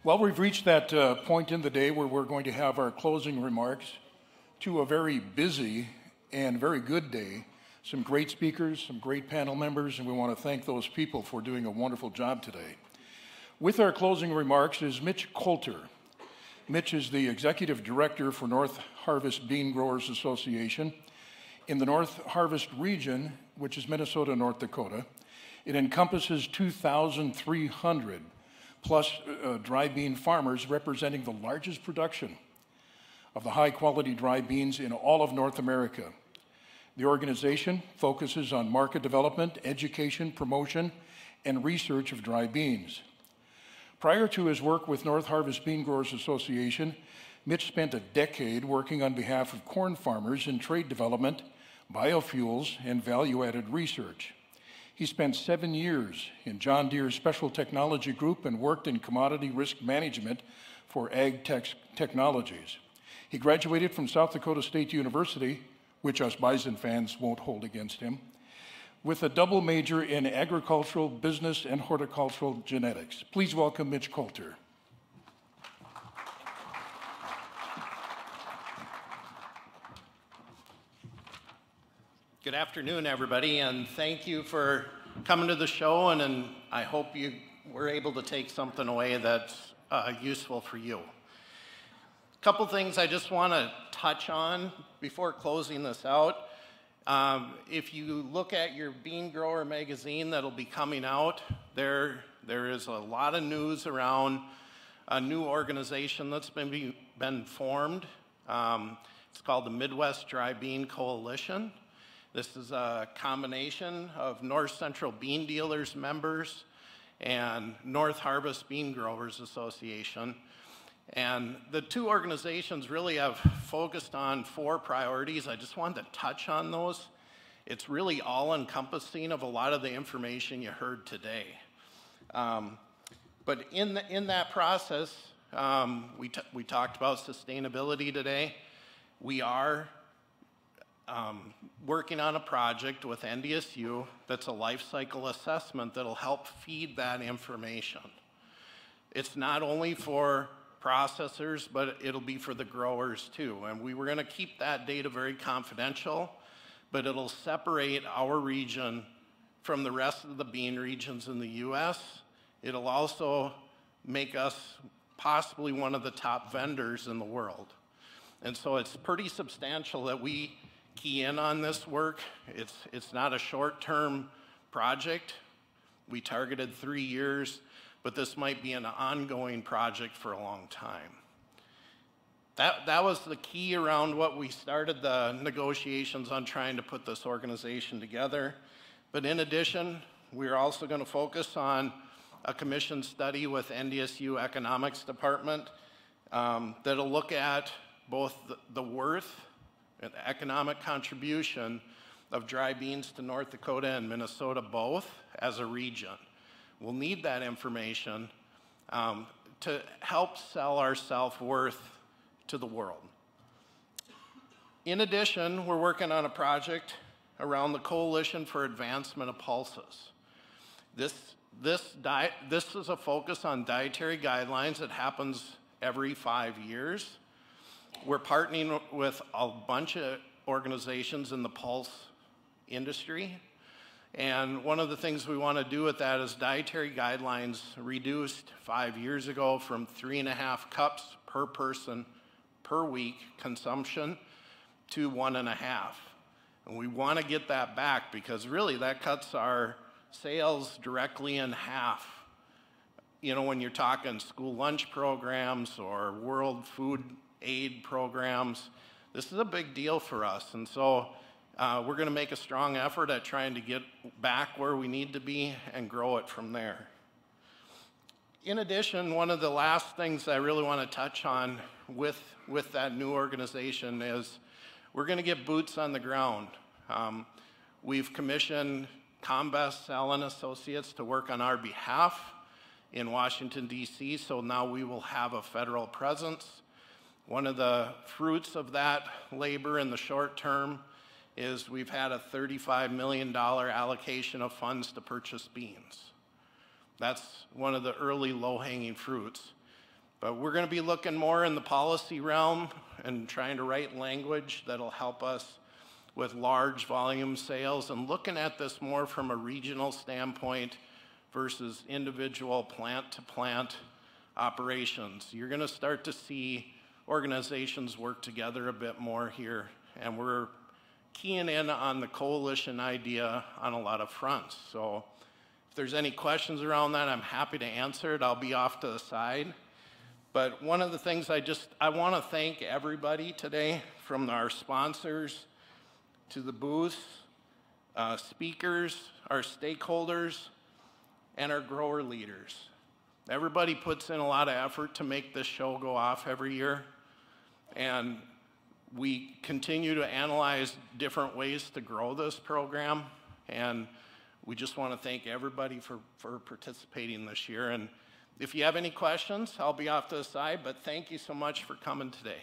Well, we've reached that point in the day where we're going to have our closing remarks to a very busy and very good day. Some great speakers, some great panel members, and we want to thank those people for doing a wonderful job today. With our closing remarks is Mitch Coulter. Mitch is the Executive Director for Northarvest Bean Growers Association. In the Northarvest region, which is Minnesota, North Dakota, it encompasses 2,300 plus dry bean farmers representing the largest production of the high-quality dry beans in all of North America. The organization focuses on market development, education, promotion, and research of dry beans. Prior to his work with Northarvest Bean Growers Association, Mitch spent a decade working on behalf of corn farmers in trade development, biofuels, and value-added research. He spent 7 years in John Deere's Special Technology Group and worked in commodity risk management for ag technologies. He graduated from South Dakota State University, which us Bison fans won't hold against him, with a double major in agricultural, business, and horticultural genetics. Please welcome Mitch Coulter. Good afternoon, everybody, and thank you for coming to the show, and I hope you were able to take something away that's useful for you. A couple things I just want to touch on before closing this out. If you look at your Bean Grower magazine that'll be coming out, there is a lot of news around a new organization that's been formed. It's called the Midwest Dry Bean Coalition. This is a combination of North Central Bean Dealers members and Northarvest Bean Growers Association. And the two organizations really have focused on 4 priorities. I just wanted to touch on those. It's really all-encompassing of a lot of the information you heard today. But in that process, we talked about sustainability today. We are working on a project with NDSU that's a life cycle assessment that'll help feed that information. It's not only for processors, but it'll be for the growers too. And we were going to keep that data very confidential, but it'll separate our region from the rest of the bean regions in the US. It'll also make us possibly one of the top vendors in the world. And so it's pretty substantial that we key in on this work. It's not a short-term project. We targeted 3 years, but this might be an ongoing project for a long time. That was the key around what we started the negotiations on trying to put this organization together. But in addition, we're also going to focus on a commission study with NDSU Economics Department that'll look at both the worth and the economic contribution of dry beans to North Dakota and Minnesota both as a region. We'll need that information to help sell our self-worth to the world. In addition, we're working on a project around the Coalition for Advancement of Pulses. This is a focus on dietary guidelines that happens every 5 years. We're partnering with a bunch of organizations in the pulse industry. And one of the things we want to do with that is dietary guidelines reduced 5 years ago from 3.5 cups per person per week consumption to 1.5. And we want to get that back because really that cuts our sales directly in half. You know, when you're talking school lunch programs or World Food Aid programs, this is a big deal for us. And so we're going to make a strong effort at trying to get back where we need to be and grow it from there. In addition, one of the last things I really want to touch on with that new organization is we're going to get boots on the ground. We've commissioned Combest, Allen Associates to work on our behalf in Washington, D.C., so now we will have a federal presence. One of the fruits of that labor in the short term is we've had a $35 million allocation of funds to purchase beans. That's one of the early low-hanging fruits. But we're going to be looking more in the policy realm and trying to write language that'll help us with large volume sales and looking at this more from a regional standpoint versus individual plant-to-plant operations. You're going to start to see organizations work together a bit more here, and we're keying in on the coalition idea on a lot of fronts. So if there's any questions around that, I'm happy to answer it. I'll be off to the side. But one of the things I want to thank everybody today, from our sponsors to the booths, speakers, our stakeholders, and our grower leaders. Everybody puts in a lot of effort to make this show go off every year, and we continue to analyze different ways to grow this program, and we just want to thank everybody for participating this year. And if you have any questions, I'll be off to the side, but thank you so much for coming today.